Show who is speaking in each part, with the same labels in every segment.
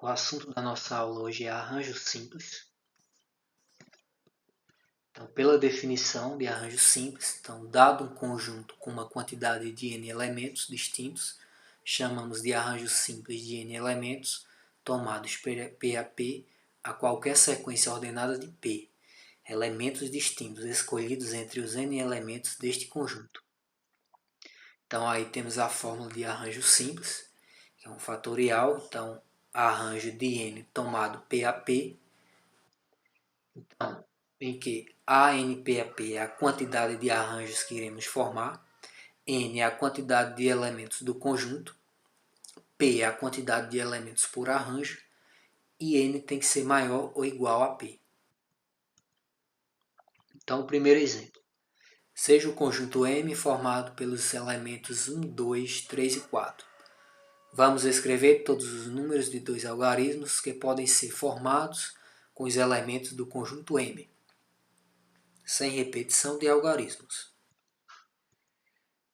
Speaker 1: O assunto da nossa aula hoje é arranjo simples. Então, pela definição de arranjo simples, dado um conjunto com uma quantidade de n elementos distintos, chamamos de arranjo simples de n elementos tomados P a P a qualquer sequência ordenada de P, elementos distintos escolhidos entre os n elementos deste conjunto. Então, aí temos a fórmula de arranjo simples, que é um fatorial. Então, arranjo de n tomado P a P, então, em que ANPAP é a quantidade de arranjos que iremos formar, N é a quantidade de elementos do conjunto, P é a quantidade de elementos por arranjo, e N tem que ser maior ou igual a P. Então, o primeiro exemplo. Seja o conjunto M formado pelos elementos 1, 2, 3 e 4. Vamos escrever todos os números de dois algarismos que podem ser formados com os elementos do conjunto M, sem repetição de algarismos.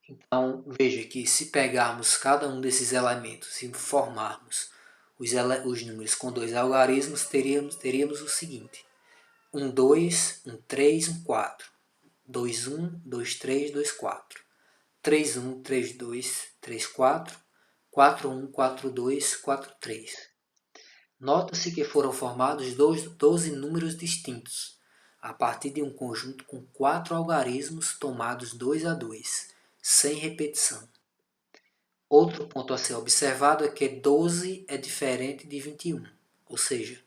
Speaker 1: Então, veja que se pegarmos cada um desses elementos e formarmos os números com dois algarismos, teríamos o seguinte: 1, 2, 1, 3, 1, 4. 2, 1, 2, 3, 2, 4. 3, 1, 3, 2, 3, 4. 4, 1, 4, 2, 4, 3. Nota-se que foram formados 12 números distintos, a partir de um conjunto com 4 algarismos tomados 2 a 2, sem repetição. Outro ponto a ser observado é que 12 é diferente de 21, ou seja,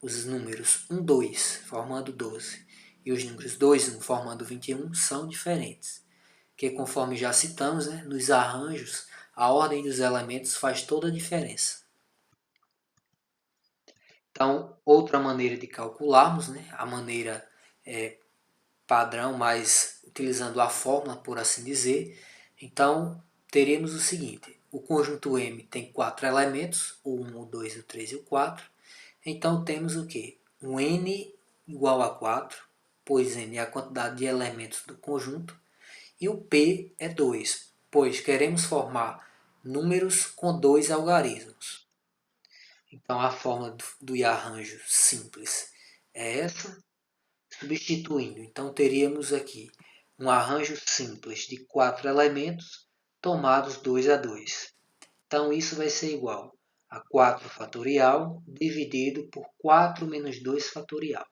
Speaker 1: os números 1, 2 formando 12 e os números 2, 1 formando 21 são diferentes, que conforme já citamos, nos arranjos, a ordem dos elementos faz toda a diferença. Então, outra maneira de calcularmos, a maneira padrão, mas utilizando a fórmula, por assim dizer, então teremos o seguinte: o conjunto M tem 4 elementos, o 1, o 2, o 3 e o 4. Então temos o quê? Um N igual a 4, pois N é a quantidade de elementos do conjunto, e o P é 2, pois queremos formar números com dois algarismos. Então a fórmula do arranjo simples é essa. Substituindo, então teríamos aqui um arranjo simples de 4 elementos tomados 2 a 2. Então isso vai ser igual a 4 fatorial dividido por 4 menos 2 fatorial.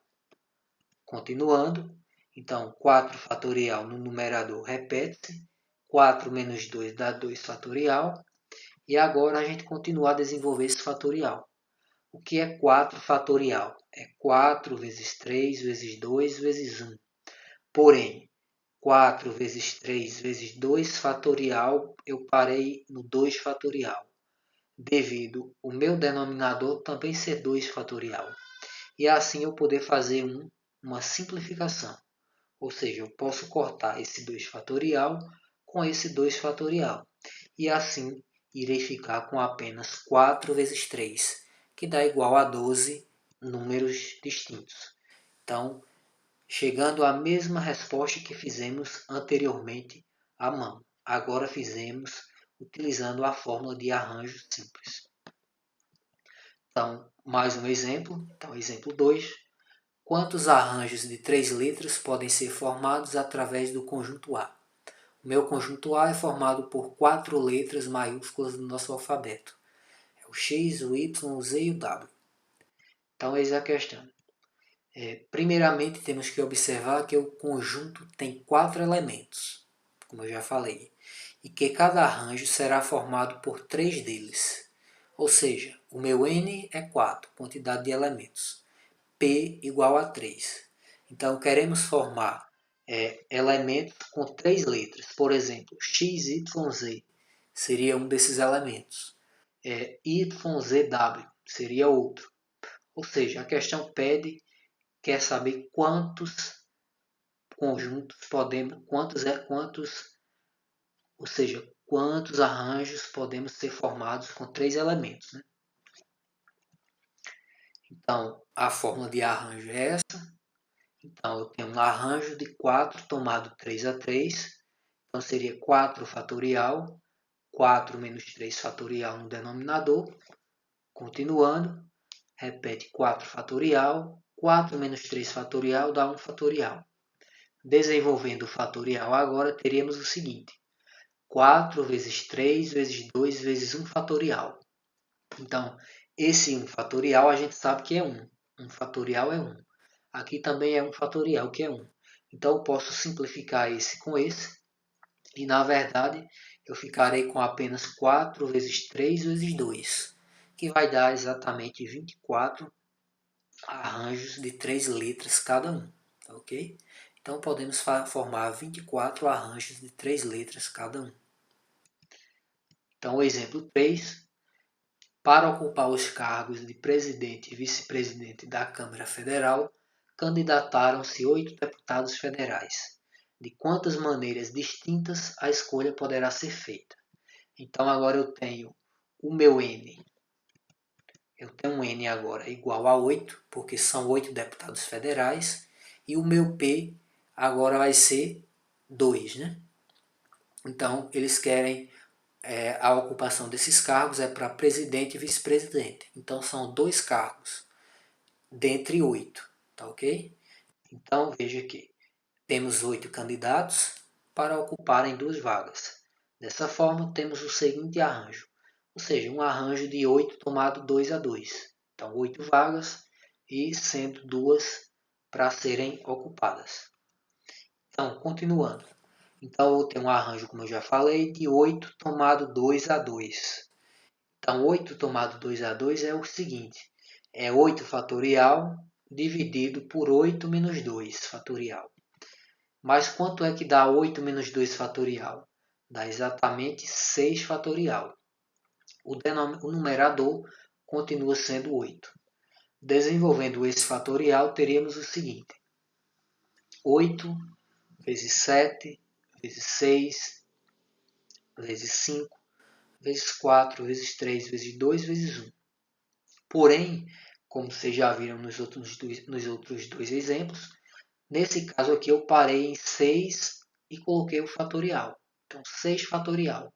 Speaker 1: Continuando, então 4 fatorial no numerador repete-se, 4 menos 2 dá 2 fatorial, e agora a gente continua a desenvolver esse fatorial. O que é 4 fatorial? É 4 vezes 3 vezes 2 vezes 1. Porém, 4 vezes 3 vezes 2 fatorial, eu parei no 2 fatorial, devido o meu denominador também ser 2 fatorial. E assim eu poder fazer uma simplificação. Ou seja, eu posso cortar esse 2 fatorial com esse 2 fatorial. E assim irei ficar com apenas 4 vezes 3, que dá igual a 12 números distintos. Então, chegando à mesma resposta que fizemos anteriormente à mão. Agora fizemos utilizando a fórmula de arranjo simples. Então, mais um exemplo. Então, exemplo 2. Quantos arranjos de 3 letras podem ser formados através do conjunto A? O meu conjunto A é formado por 4 letras maiúsculas do nosso alfabeto. É o X, o Y, o Z e o W. Então, eis a questão. Primeiramente, temos que observar que o conjunto tem 4 elementos, como eu já falei, e que cada arranjo será formado por 3 deles. Ou seja, o meu N é 4, quantidade de elementos. P igual a 3. Então, queremos formar elementos com 3 letras. Por exemplo, X, Y, Z seria um desses elementos. Y, Z, W seria outro. Ou seja, a questão quer saber quantos conjuntos podemos, ou seja, quantos arranjos podemos ser formados com 3 elementos. Então, a fórmula de arranjo é essa. Então, eu tenho um arranjo de 4 tomado 3 a 3. Então, seria 4 fatorial, 4 menos 3 fatorial no denominador. Continuando, repete 4 fatorial, 4 menos 3 fatorial dá 1 fatorial. Desenvolvendo o fatorial agora, teríamos o seguinte: 4 vezes 3 vezes 2 vezes 1 fatorial. Então, esse 1 fatorial a gente sabe que é 1. 1 fatorial é 1. Aqui também é 1 fatorial, que é 1. Então, eu posso simplificar esse com esse. E, na verdade, eu ficarei com apenas 4 vezes 3 vezes 2, que vai dar exatamente 24 arranjos de 3 letras cada um. Ok? Então, podemos formar 24 arranjos de 3 letras cada um. Então, o exemplo 3. Para ocupar os cargos de presidente e vice-presidente da Câmara Federal, candidataram-se 8 deputados federais. De quantas maneiras distintas a escolha poderá ser feita? Então, agora eu tenho o meu N. Eu tenho um N agora igual a 8, porque são 8 deputados federais. E o meu P agora vai ser 2, né? Então, eles querem a ocupação desses cargos é para presidente e vice-presidente. Então, são 2 cargos dentre 8, tá ok? Então, veja aqui, temos 8 candidatos para ocuparem 2 vagas. Dessa forma, temos o seguinte arranjo, ou seja, um arranjo de 8 tomado 2 a 2. Então, 8 vagas e sendo 2 para serem ocupadas. Então, continuando. Então, eu tenho um arranjo, como eu já falei, de 8 tomado 2 a 2. Então, 8 tomado 2 a 2 é o seguinte. É 8 fatorial dividido por 8 menos 2 fatorial. Mas quanto é que dá 8 menos 2 fatorial? Dá exatamente 6 fatorial. O numerador continua sendo 8. Desenvolvendo esse fatorial, teríamos o seguinte. 8 vezes 7 vezes 6 vezes 5 vezes 4 vezes 3 vezes 2 vezes 1. Porém, como vocês já viram nos outros dois exemplos, nesse caso aqui eu parei em 6 e coloquei o fatorial. Então, 6 fatorial.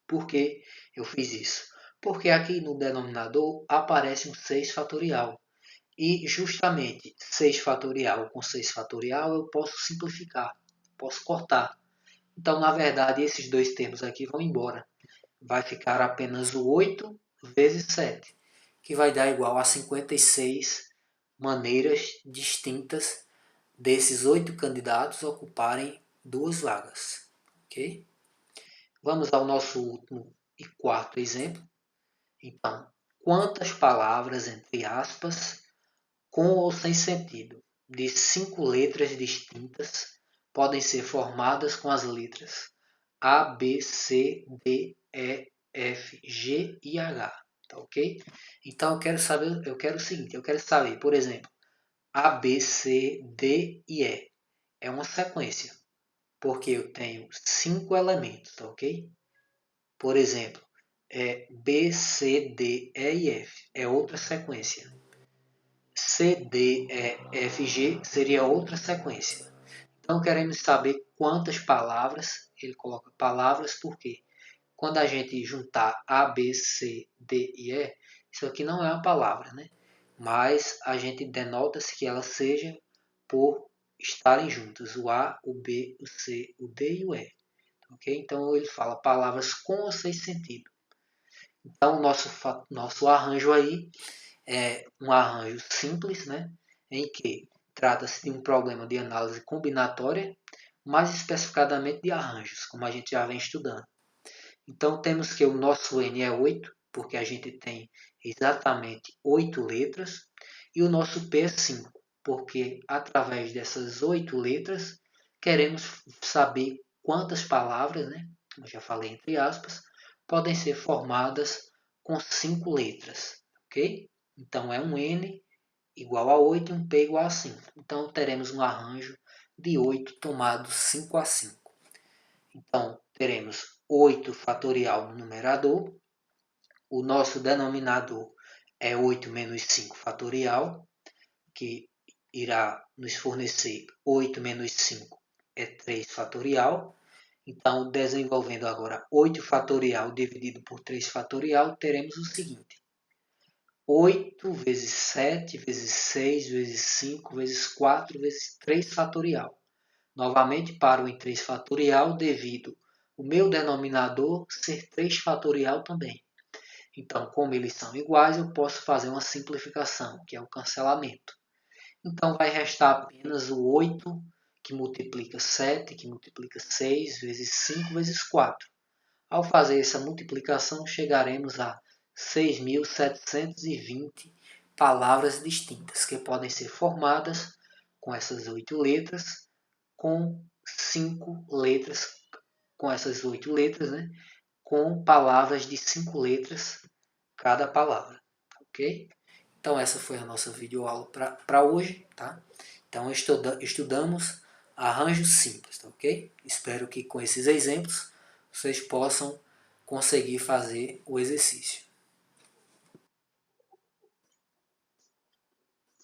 Speaker 1: Por que eu fiz isso? Porque aqui no denominador aparece um 6 fatorial. E justamente 6 fatorial com 6 fatorial eu posso simplificar, posso cortar. Então, na verdade, esses dois termos aqui vão embora. Vai ficar apenas o 8 vezes 7, que vai dar igual a 56 maneiras distintas desses 8 candidatos ocuparem 2 vagas. Ok? Vamos ao nosso último e quarto exemplo. Então, quantas palavras, entre aspas, com ou sem sentido, de 5 letras distintas, podem ser formadas com as letras A, B, C, D, E, F, G e H. Tá ok? Então eu quero o seguinte, eu quero saber, por exemplo, A, B, C, D e E. É uma sequência, porque eu tenho 5 elementos, tá ok? Por exemplo, B, C, D, E e F é outra sequência. C, D, E, F, G seria outra sequência. Então queremos saber quantas palavras, ele coloca palavras porque quando a gente juntar A, B, C, D e E, isso aqui não é uma palavra, né? Mas a gente denota-se que ela seja por estarem juntas, o A, o B, o C, o D e o E. Okay? Então ele fala palavras com ou sem sentido. Então o nosso arranjo aí é um arranjo simples, né? Em que trata-se de um problema de análise combinatória, mais especificadamente de arranjos, como a gente já vem estudando. Então temos que o nosso N é 8, porque a gente tem exatamente 8 letras, e o nosso P é 5, porque através dessas 8 letras queremos saber quantas palavras, né, como eu já falei entre aspas, podem ser formadas com 5 letras, ok? Então é um N igual a 8 e um P igual a 5. Então teremos um arranjo de 8 tomado 5 a 5. Então teremos 8 fatorial no numerador, o nosso denominador é 8 menos 5 fatorial, que irá nos fornecer 8 menos 5 é 3 fatorial. Então, desenvolvendo agora 8 fatorial dividido por 3 fatorial, teremos o seguinte. 8 vezes 7 vezes 6 vezes 5 vezes 4 vezes 3 fatorial. Novamente paro em 3 fatorial devido o meu denominador ser 3 fatorial também. Então, como eles são iguais, eu posso fazer uma simplificação, que é o cancelamento. Então, vai restar apenas o 8, que multiplica 7, que multiplica 6, vezes 5, vezes 4. Ao fazer essa multiplicação, chegaremos a 6.720 palavras distintas, que podem ser formadas com essas 8 letras, com 5 letras, com essas 8 letras, né? Com palavras de 5 letras cada palavra, ok? Então essa foi a nossa videoaula para hoje, tá? Então estudamos arranjos simples, tá, ok? Espero que com esses exemplos vocês possam conseguir fazer o exercício.